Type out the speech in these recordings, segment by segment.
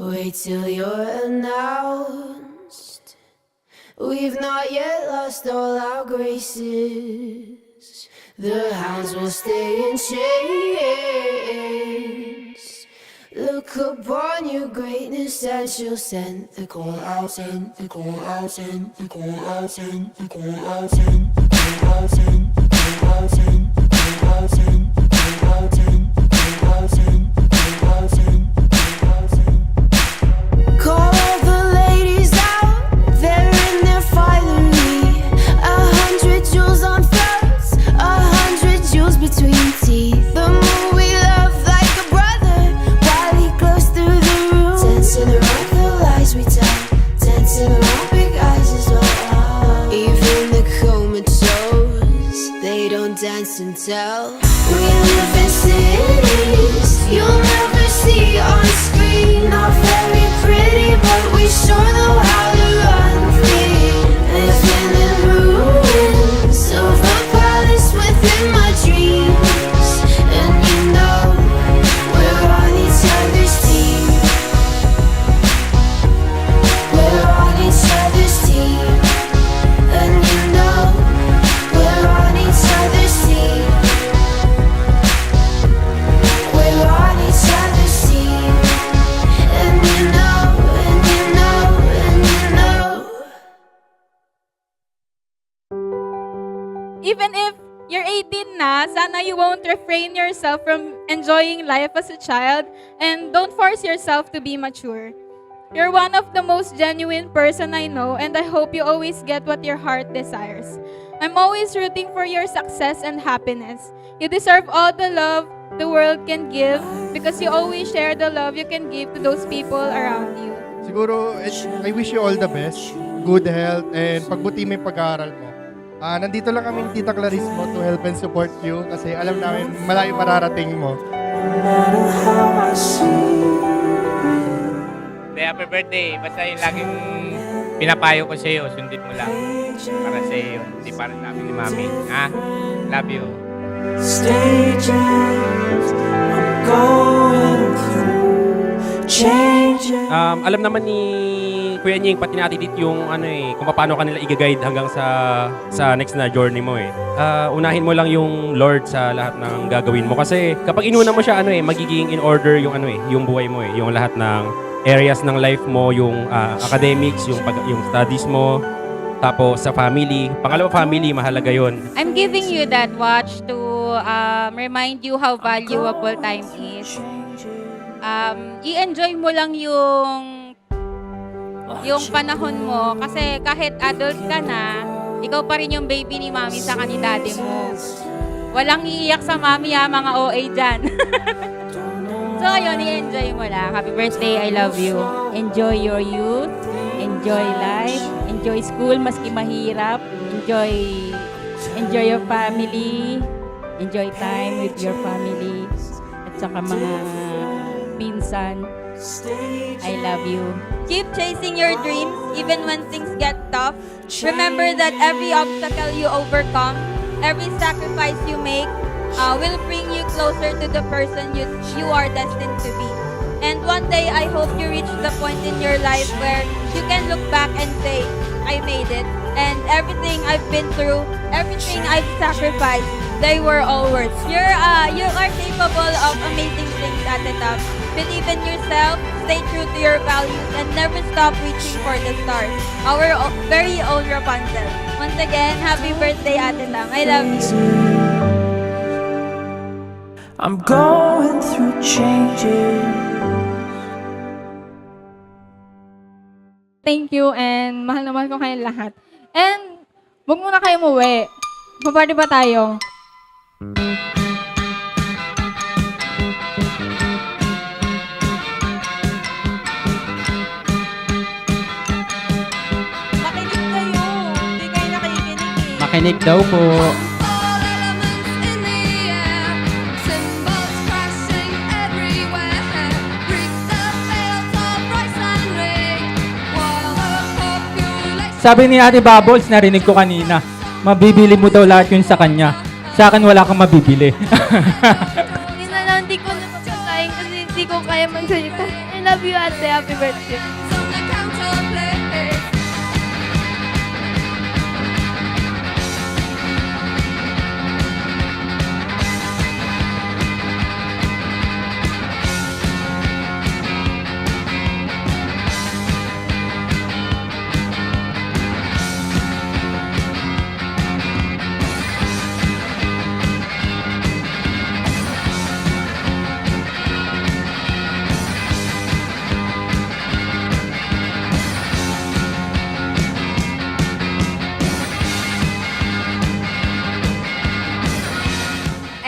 Wait till you're announced. We've not yet lost all our graces. The hounds will stay in chains. Look upon your greatness and she'll send the call out, send the call out, send the call out, send the call out, send the call out, send the call out, send the call out, send the call out, send the call out, send the call out, send the call out, send. Call all the ladies out, they're in their finery. 100 jewels on throats, 100 jewels between teeth. The moon we love like a brother, while he glows through the room. Dancing around the lies we tell, dancing around big eyes as well. Even the comatose, they don't dance and tell. We live in cities you'll never see on screen. Not very pretty, but we sure know how to run free. Living in ruins of a palace within my dreams. And you know we're on each other's team. We're on each other's team. And you know we're on each other's team. We're on each other's team. And you know, and you know, and you know. Even if you're 18 na, sana you won't refrain yourself from enjoying life as a child and don't force yourself to be mature. You're one of the most genuine person I know and I hope you always get what your heart desires. I'm always rooting for your success and happiness. You deserve all the love the world can give because you always share the love you can give to those people around you. Siguro, I wish you all the best, good health, and pagbuti mo yung pag-aaral mo. Nandito lang kami ni Tita Clarice mo to help and support you kasi alam namin malayo mararating mo. Happy birthday. Basta yung laging pinapayo ko sa'yo, sundin mo lang. Para sa'yo yun, hindi para sa amin ni Mami. Ha? Love you. Stages I'm going through changes. Alam naman ni Kuya Nying, pati ni Ate Dit yung kung paano kanila i-guide hanggang sa next na journey mo eh. Unahin mo lang yung Lord sa lahat ng gagawin mo kasi kapag inuna mo siya magiging in order yung yung buhay mo eh, yung lahat ng areas ng life mo, yung academics, yung studies mo, tapos sa family. Pangalawa, family, mahalaga yon. I'm giving you that watch to remind you how valuable time is. I-enjoy mo lang yung panahon mo kasi kahit adult ka na, ikaw pa rin yung baby ni Mami sa ni Daddy mo. Walang iiyak sa Mami mga OA dyan. So ayun, i-enjoy mo lang. Happy birthday, I love you. Enjoy your youth, enjoy life, enjoy school maski mahirap, enjoy your family, enjoy time with your family, at saka mga pinsan. I love you. Keep chasing your dreams even when things get tough. Remember that every obstacle you overcome, every sacrifice you make, will bring you closer to the person you are destined to be. And one day, I hope you reach the point in your life where you can look back and say, I made it. And everything I've been through, everything I've sacrificed, they were all worth. You are capable of amazing things at the top. Believe in yourself, stay true to your values, and never stop reaching for the stars. Our very own Rapunzel. Once again, happy birthday, Ate Tam. I love you. I'm going through changes. Thank you and mahal na mahal ko kayong lahat. And huwag muna kayo umuwi. Paparty ba tayo? Makinig kayo. Hindi kayo nakikinig eh. Makinig daw po. Sabi ni Ate Bubbles, narinig ko kanina, mabibili mo daw lahat yun sa kanya. Sa akin, wala kang mabibili. Hindi ko na mapapatayin kasi hindi ko kaya magsalita. I love you, ate. Happy birthday.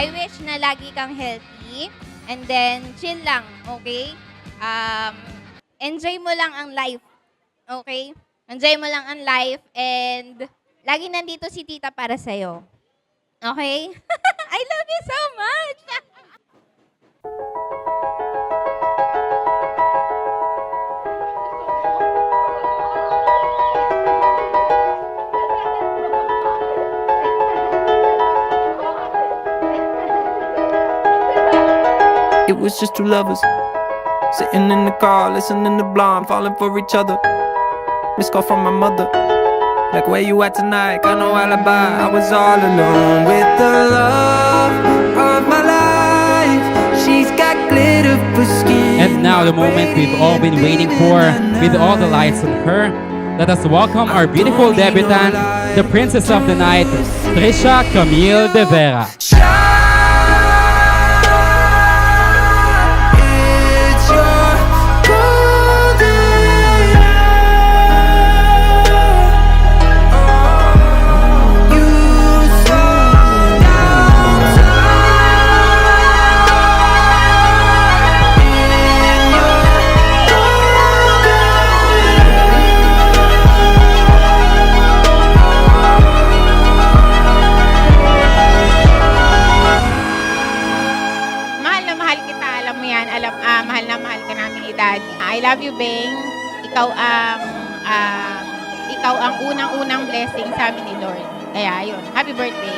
I wish na lagi kang healthy and then chill lang, okay? Enjoy mo lang ang life, okay? Enjoy mo lang ang life and lagi nandito si tita para sa'yo. Okay? I love you so much! It was just two lovers sitting in the car, listening to Blonde, falling for each other. Missed call from my mother, like where you at tonight? Got no alibi. I was all alone with the love of my life. She's got glitter for skin. And now the moment we've all been waiting for, with all the lights on her, let us welcome our beautiful debutante, the princess of the night, Trisha Camille De Vera. It's your golden hour. You slow down time in your Mahal na mahal kita, alam mo yan. Mahal na mahal ka namin ni Daddy. I love you, Beng. Ikaw ang unang-unang blessing sa amin ni Lord. Kaya, yun. Happy birthday.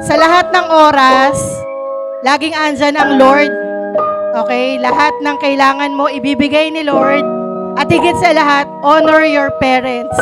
Sa lahat ng oras, laging andyan ang Lord. Okay? Lahat ng kailangan mo, ibibigay ni Lord. At higit sa lahat, honor your parents.